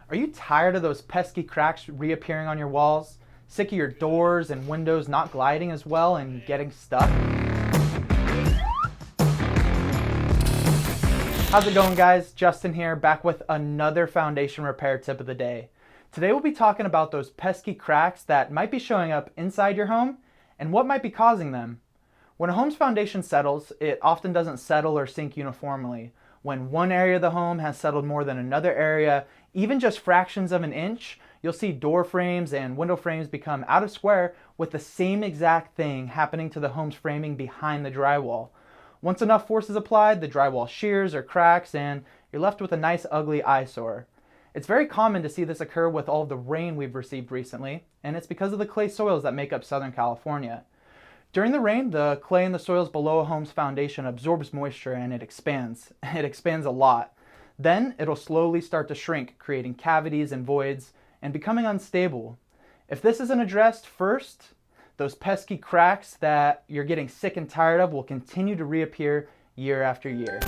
Are you tired of those pesky cracks reappearing on your walls? Sick of your doors and windows not gliding as well and getting stuck? How's it going, guys? Justin here, back with another foundation repair tip of the day. Today we'll be talking about those pesky cracks that might be showing up inside your home and what might be causing them. When a home's foundation settles, it often doesn't settle or sink uniformly. When one area of the home has settled more than another area, even just fractions of an inch, you'll see door frames and window frames become out of square with the same exact thing happening to the home's framing behind the drywall. Once enough force is applied, the drywall shears or cracks and you're left with a nice ugly eyesore. It's very common to see this occur with all of the rain we've received recently, and it's because of the clay soils that make up Southern California. During the rain, the clay in the soils below a home's foundation absorbs moisture and it expands. It expands a lot. Then it'll slowly start to shrink, creating cavities and voids and becoming unstable. If this isn't addressed first, those pesky cracks that you're getting sick and tired of will continue to reappear year after year.